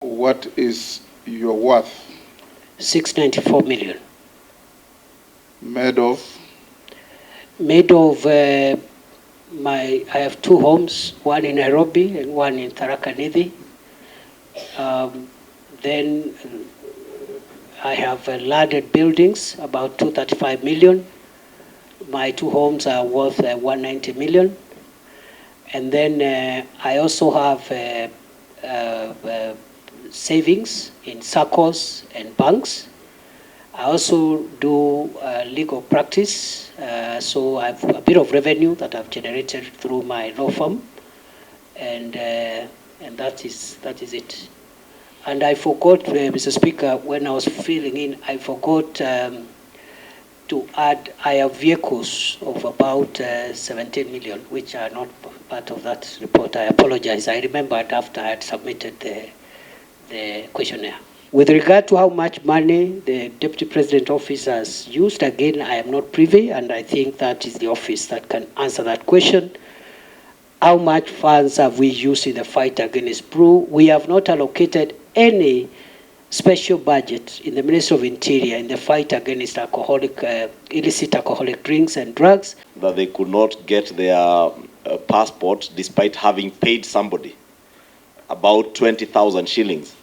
What is your worth? 694 million. Made of? Made of I have two homes, one in Nairobi and one in Tharaka Nithi. Then I have landed buildings, about 235 million. My two homes are worth 190 million. And then I also have savings in SACCOs and banks. I also do legal practice, so I have a bit of revenue that I've generated through my law firm, and that is it. And I forgot, Mr. Speaker, when I was filling in, I forgot to add, I have vehicles of about 17 million, which are not part of that report. I apologize. I remembered after I had submitted the questionnaire. With regard to how much money the Deputy President Office has used, again, I am not privy, and I think that is the office that can answer that question. How much funds have we used in the fight against brew? We have not allocated any special budget in the Ministry of Interior in the fight against illicit alcoholic drinks and drugs. That they could not get their passport despite having paid somebody about 20,000 shillings.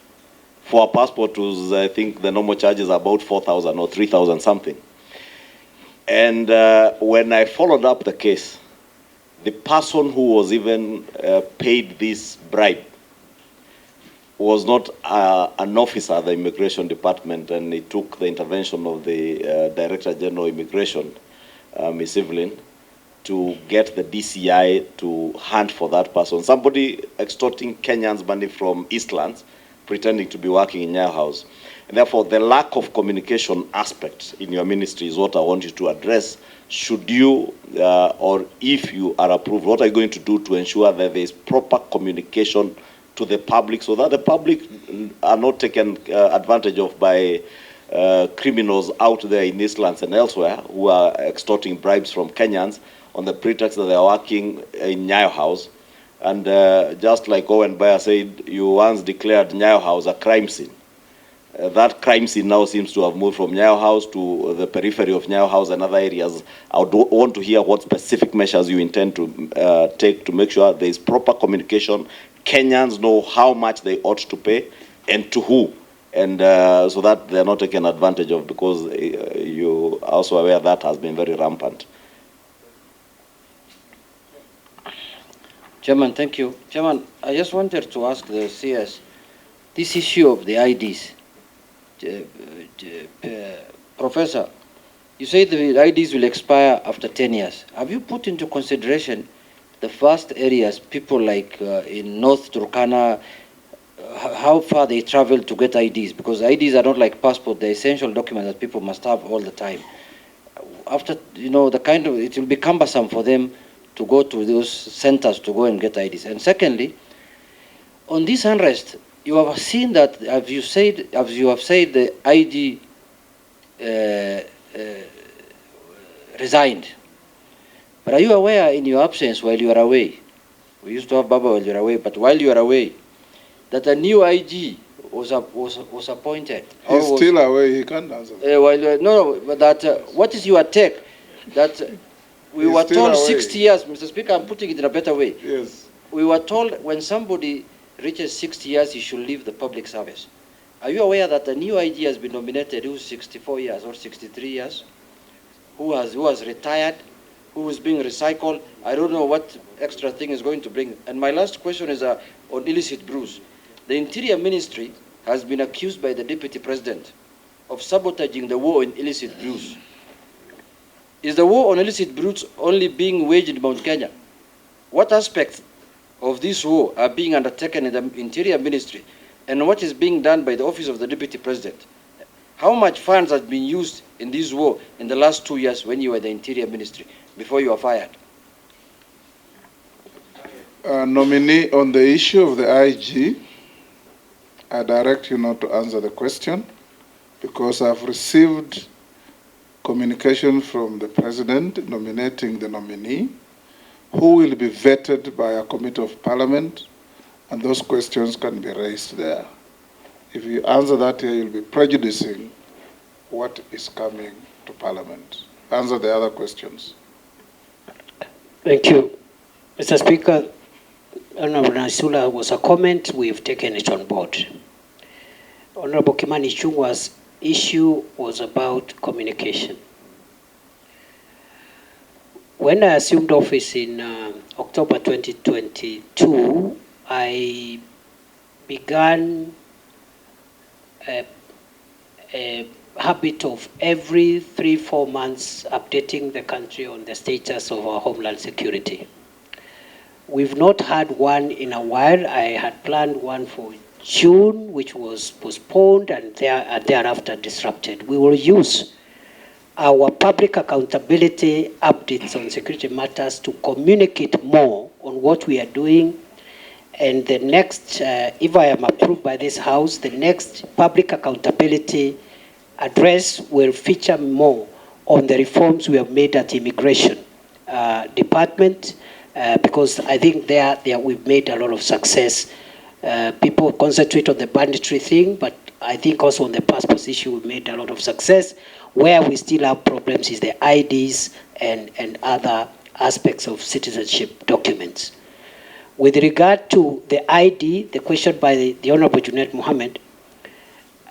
For a passport, was, I think the normal charge is about 4,000 or 3,000 something. And when I followed up the case, the person who was even paid this bribe was not an officer at the Immigration Department, and it took the intervention of the Director General of Immigration, Ms. Evelyn, to get the DCI to hunt for that person. Somebody extorting Kenyans' money from Eastlands, pretending to be working in Nyayo House. And therefore, the lack of communication aspect in your ministry is what I want you to address. Should you, or if you are approved, what are you going to do to ensure that there is proper communication to the public so that the public are not taken advantage of by criminals out there in Eastlands and elsewhere who are extorting bribes from Kenyans on the pretext that they are working in Nyayo House? And just like Owen Bayer said, you once declared Nyayo House a crime scene. That crime scene now seems to have moved from Nyayo House to the periphery of Nyayo House and other areas. I would want to hear what specific measures you intend to take to make sure there is proper communication. Kenyans know how much they ought to pay and to who, and so that they're not taken advantage of, because you are also aware that has been very rampant. Chairman, thank you. Chairman, I just wanted to ask the CS, this issue of the IDs. Professor, you say the IDs will expire after 10 years. Have you put into consideration the vast areas, people like in North Turkana, how far they travel to get IDs? Because IDs are not like passport, they're essential documents that people must have all the time. After, it will be cumbersome for them to go to those centers to go and get IDs. And secondly, on this unrest, you have seen that, as you have said, the IG resigned. But are you aware, in your absence while you are away, we used to have Baba while you are away, but while you are away, that a new IG was appointed? He's still away, he can't answer. But that, what is your take? That we were told away. 60 years, Mr. Speaker, I'm putting it in a better way. Yes. We were told when somebody reaches 60 years, he should leave the public service. Are you aware that a new IG has been nominated who's 64 years or 63 years, who has retired, who is being recycled? I don't know what extra thing is going to bring. And my last question is on illicit brews. The Interior Ministry has been accused by the Deputy President of sabotaging the war on illicit brews. Is the war on illicit brews only being waged in Mount Kenya? What aspects of this war are being undertaken in the Interior Ministry, and what is being done by the Office of the Deputy President? How much funds have been used in this war in the last 2 years when you were the Interior Ministry, before you were fired? Nominee, on the issue of the IG, I direct you not to answer the question, because I've received communication from the President nominating the nominee, who will be vetted by a committee of parliament, and those questions can be raised there. If you answer that here, you'll be prejudicing what is coming to Parliament. Answer the other questions. Thank you. Mr. Speaker, Honorable Nasula was a comment. We've taken it on board. Honorable Kimani Ichung'wah's issue was about communication. When I assumed office in October 2022, I began a habit of every 3-4 months updating the country on the status of our homeland security. We've not had one in a while. I had planned one for June, which was postponed and thereafter disrupted. We will use our public accountability updates on security matters to communicate more on what we are doing. And the next, if I am approved by this House, the next public accountability address will feature more on the reforms we have made at Immigration Department, because I think there we've made a lot of success. People concentrate on the banditry thing, but I think also on the passport issue we've made a lot of success. Where we still have problems is the IDs and other aspects of citizenship documents. With regard to the ID, the question by the Honorable Junaid Mohammed,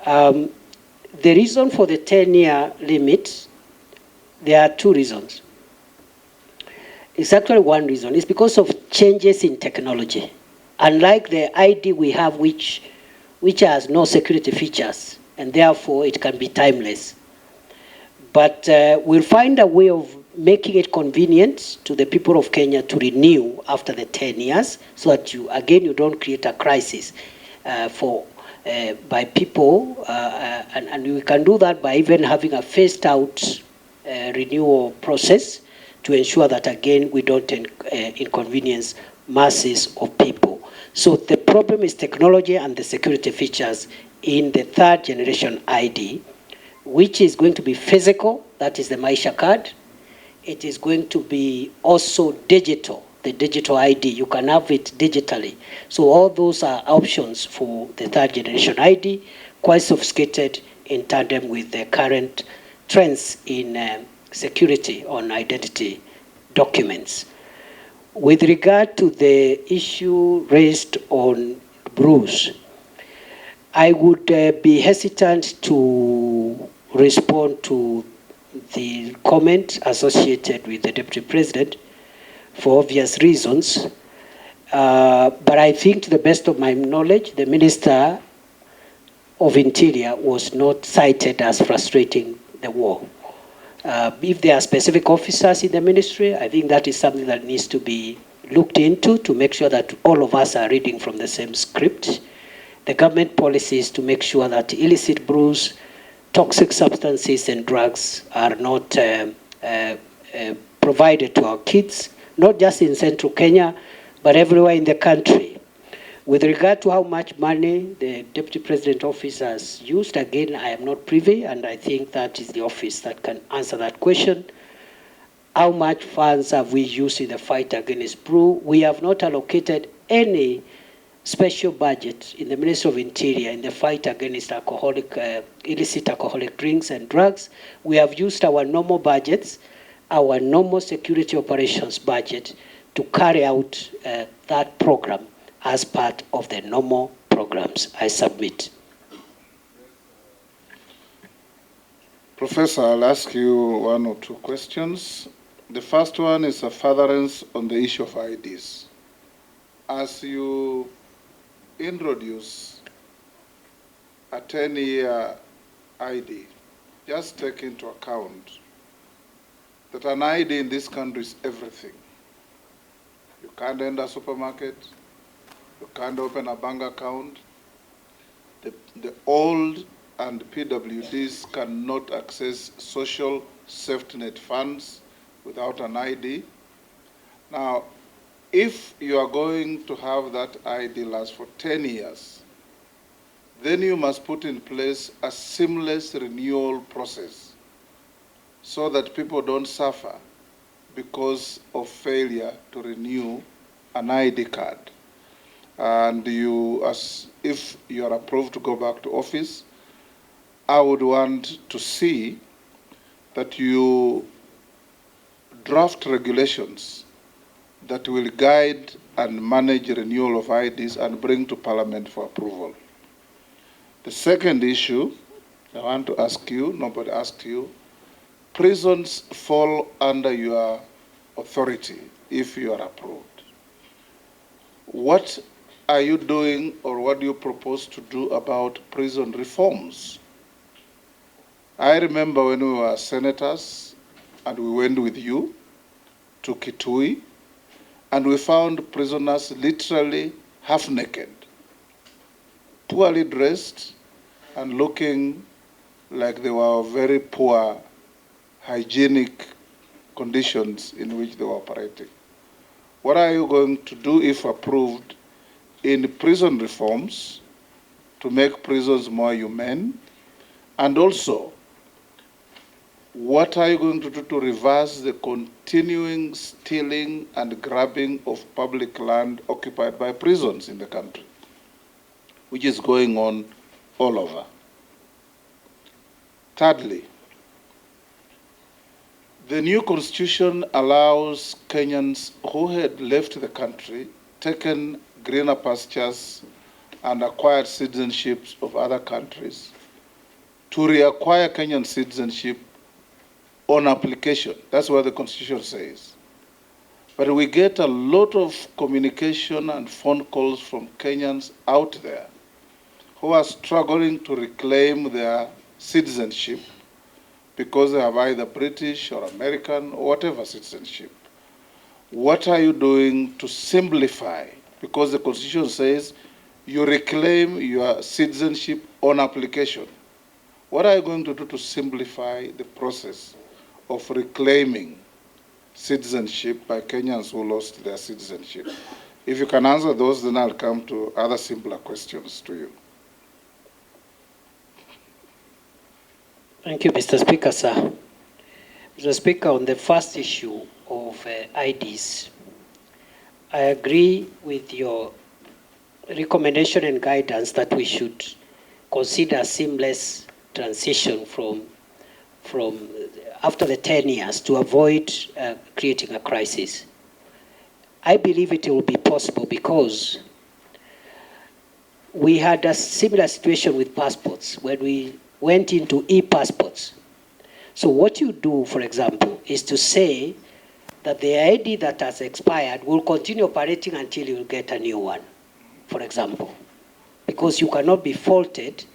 the reason for the 10-year limit, there are two reasons. It's actually one reason. It's because of changes in technology. Unlike the ID we have, which has no security features, and therefore it can be timeless. But we'll find a way of making it convenient to the people of Kenya to renew after the 10 years, so that you don't create a crisis by people, and we can do that by even having a phased out renewal process to ensure that, again, we don't inconvenience masses of people. So the problem is technology and the security features in the third generation ID, which is going to be physical, that is the Maisha card. It is going to be also digital, the digital ID. You can have it digitally. So all those are options for the third generation ID, quite sophisticated in tandem with the current trends in security on identity documents. With regard to the issue raised on Bruce, I would be hesitant to respond to the comment associated with the Deputy President for obvious reasons. But I think, to the best of my knowledge, the Minister of Interior was not cited as frustrating the war. If there are specific officers in the ministry, I think that is something that needs to be looked into to make sure that all of us are reading from the same script. The government policy is to make sure that illicit brews, toxic substances and drugs are not provided to our kids, not just in central Kenya, but everywhere in the country. With regard to how much money the Deputy President office has used, again, I am not privy, and I think that is the office that can answer that question. How much funds have we used in the fight against brew? We have not allocated any special budget in the Ministry of Interior in the fight against illicit alcoholic drinks and drugs. We have used our normal budgets, our normal security operations budget, to carry out that program as part of the normal programs. I submit. Professor, I'll ask you one or two questions. The first one is a furtherance on the issue of IDs. As you introduce a 10-year ID, just take into account that an ID in this country is everything. You can't enter a supermarket, you can't open a bank account. The old and PWDs cannot access social safety net funds without an ID. Now, if you are going to have that ID last for 10 years, then you must put in place a seamless renewal process so that people don't suffer because of failure to renew an ID card. and if you are approved to go back to office, I would want to see that you draft regulations that will guide and manage renewal of IDs and bring to Parliament for approval. The second issue I want to ask you, nobody asked you, prisons fall under your authority if you are approved. What are you doing, or what do you propose to do about prison reforms? I remember when we were senators and we went with you to Kitui, and we found prisoners literally half naked, poorly dressed, and looking like they were very poor hygienic conditions in which they were operating. What are you going to do, if approved, in prison reforms to make prisons more humane? And also, what are you going to do to reverse the continuing stealing and grabbing of public land occupied by prisons in the country, which is going on all over? Thirdly, the new constitution allows Kenyans who had left the country, taken greener pastures, and acquired citizenships of other countries to reacquire Kenyan citizenship on application. That's what the Constitution says. But we get a lot of communication and phone calls from Kenyans out there who are struggling to reclaim their citizenship because they have either British or American or whatever citizenship. What are you doing to simplify? Because the Constitution says you reclaim your citizenship on application. What are you going to do to simplify the process of reclaiming citizenship by Kenyans who lost their citizenship? If you can answer those, then I'll come to other simpler questions to you. Thank you, Mr. Speaker, sir. Mr. Speaker, on the first issue of IDs, I agree with your recommendation and guidance that we should consider seamless transition from after the 10 years to avoid creating a crisis. I believe it will be possible because we had a similar situation with passports when we went into e-passports. So what you do, for example, is to say that the ID that has expired will continue operating until you get a new one, for example, because you cannot be faulted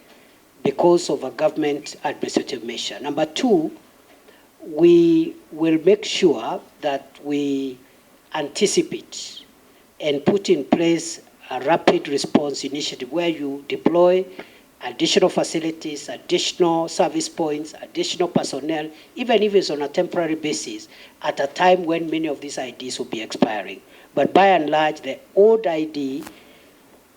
because of a government administrative measure. Number two, we will make sure that we anticipate and put in place a rapid response initiative where you deploy additional facilities, additional service points, additional personnel, even if it's on a temporary basis, at a time when many of these IDs will be expiring. But by and large, the old ID,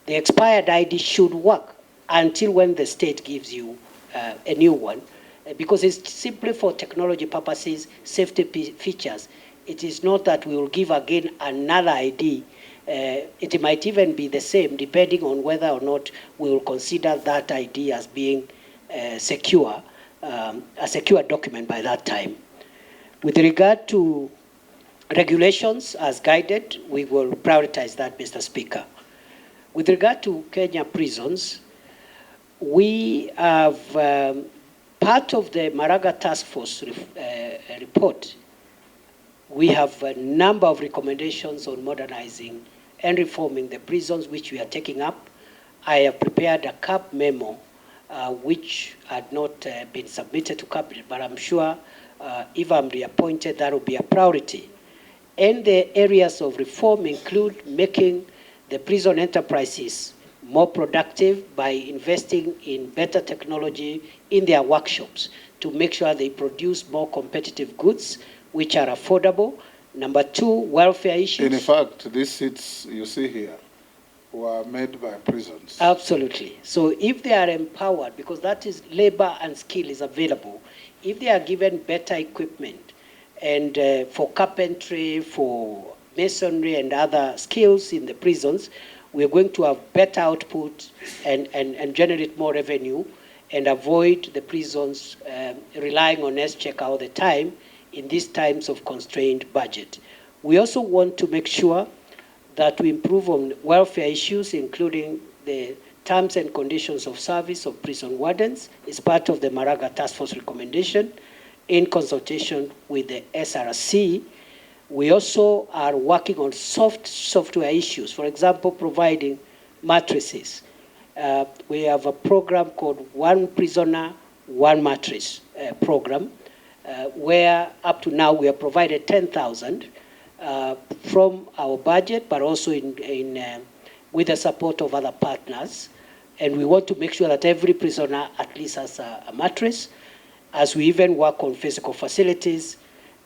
the expired ID should work until when the state gives you a new one, because it's simply for technology purposes, safety features. It is not that we will give again another ID. It might even be the same, depending on whether or not we will consider that ID as being secure, a secure document by that time. With regard to regulations as guided, we will prioritize that, Mr. Speaker. With regard to Kenya prisons, we have part of the Maraga Task Force report. We have a number of recommendations on modernizing and reforming the prisons, which we are taking up. I have prepared a CAP memo, which had not been submitted to Cabinet, but I'm sure if I'm reappointed, that will be a priority. And the areas of reform include making the prison enterprises more productive by investing in better technology in their workshops to make sure they produce more competitive goods which are affordable. Number two, welfare issues. In fact, these seats you see here were made by prisons. Absolutely. So if they are empowered, because that is labor and skill is available, if they are given better equipment and for carpentry, for masonry and other skills in the prisons, we are going to have better output and generate more revenue and avoid the prisons relying on S-check all the time in these times of constrained budget. We also want to make sure that we improve on welfare issues, including the terms and conditions of service of prison wardens. It's part of the Maraga Task Force recommendation in consultation with the SRC. We also are working on software issues, for example, providing mattresses. We have a program called One Prisoner, One Mattress program, where up to now we have provided 10,000 from our budget, but also with the support of other partners. And we want to make sure that every prisoner at least has a mattress, as we even work on physical facilities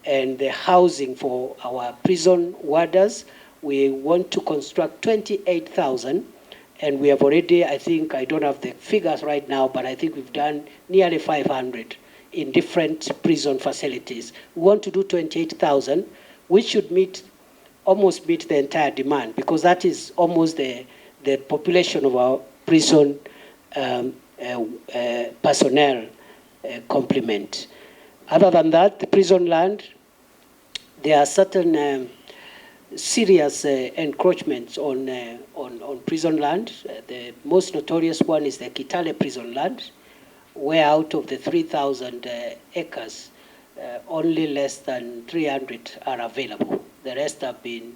and the housing for our prison warders. We want to construct 28,000, and we have already, I think, I don't have the figures right now, but I think we've done nearly 500 in different prison facilities. We want to do 28,000, which should almost meet the entire demand, because that is almost the population of our prison personnel complement. Other than that, the prison land, there are certain serious encroachments on prison land. The most notorious one is the Kitale prison land, where out of the 3,000 acres, only less than 300 are available. The rest have been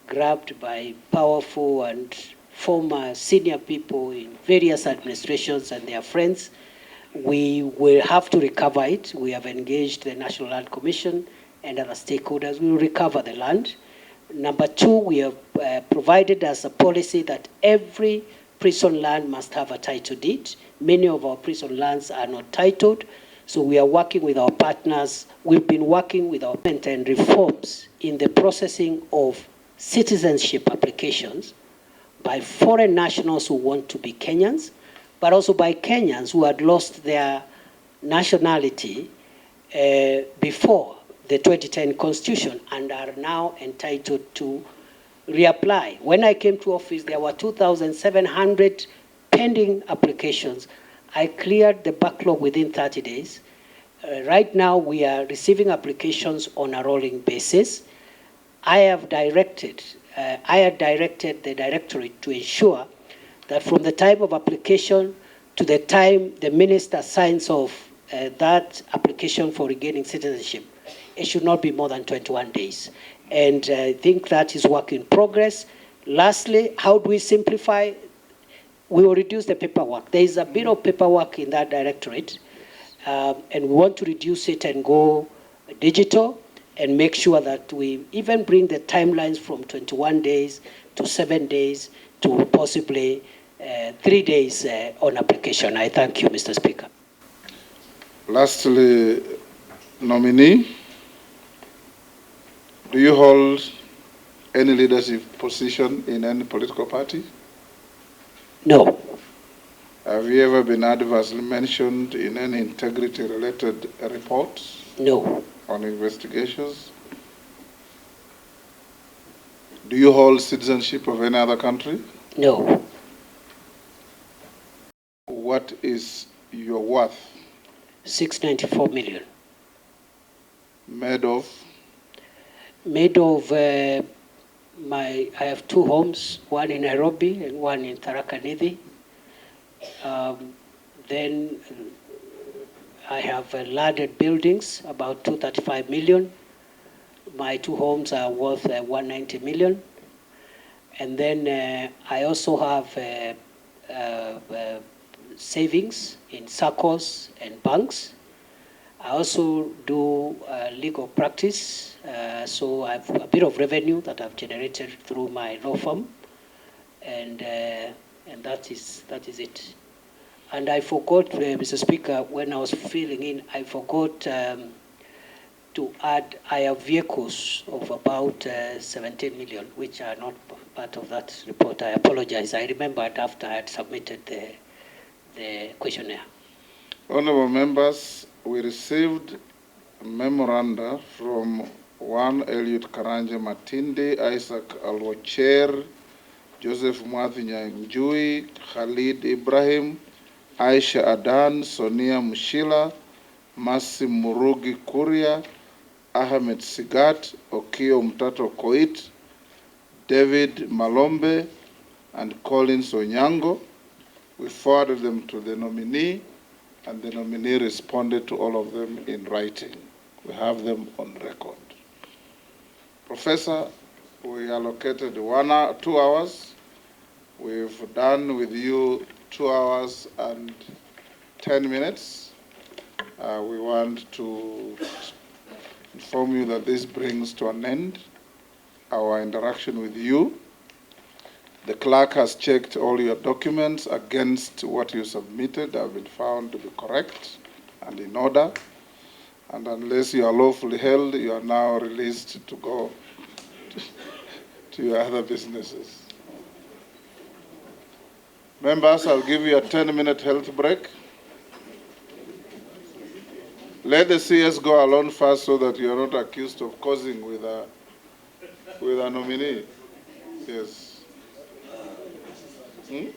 grabbed by powerful and former senior people in various administrations and their friends. We will have to recover it. We have engaged the National Land Commission and other stakeholders. We will recover the land. Number two, we have provided as a policy that every prison land must have a title deed. Many of our prison lands are not titled, so we are working with our partners. We've been working with our partners and reforms in the processing of citizenship applications by foreign nationals who want to be Kenyans, but also by Kenyans who had lost their nationality before the 2010 Constitution and are now entitled to reapply. When I came to office, there were 2,700 pending applications. I cleared the backlog within 30 days. Right now, we are receiving applications on a rolling basis. I had directed the directorate to ensure that from the time of application to the time the minister signs off that application for regaining citizenship, it should not be more than 21 days. And I think that is work in progress. Lastly, how do we simplify? We will reduce the paperwork. There is a bit of paperwork in that directorate, and we want to reduce it and go digital and make sure that we even bring the timelines from 21 days to 7 days to possibly 3 days on application. I thank you, Mr. Speaker. Lastly, nominee, do you hold any leadership position in any political party? No. Have you ever been adversely mentioned in any integrity-related reports? No. On investigations? Do you hold citizenship of any other country? No. What is your worth? 694 million. Made of? Made of I have 2 homes, one in Nairobi and one in Tharaka Nithi. Then I have landed buildings, about 235 million. My 2 homes are worth 190 million. And then I also have savings in SACCOs and banks. I also do legal practice, so I have a bit of revenue that I've generated through my law firm, and that is it. And I forgot, Mr. Speaker, when I was filling in, I forgot to add, I have vehicles of about 17 million, which are not part of that report. I apologize. I remembered after I had submitted the questionnaire. Honorable members, we received a memoranda from one Eliud Karanja Matinde, Isaac Alwacher, Joseph Mwathi Nyanjui, Khalid Ibrahim, Aisha Adan, Sonia Mushila, Masi Murugi Kuria, Ahmed Sigat, Okio Mtato Koit, David Malombe, and Collins Onyango. We forwarded them to the nominee, and the nominee responded to all of them in writing. We have them on record. Professor, we allocated 2 hours. We've done with you 2 hours and 10 minutes. We want to inform you that this brings to an end our interaction with you. The clerk has checked all your documents against what you submitted have been found to be correct and in order. And unless you are lawfully held, you are now released to go to your other businesses. Members, I'll give you a 10-minute health break. Let the CS go alone first so that you are not accused of causing with a nominee. Yes. Yes.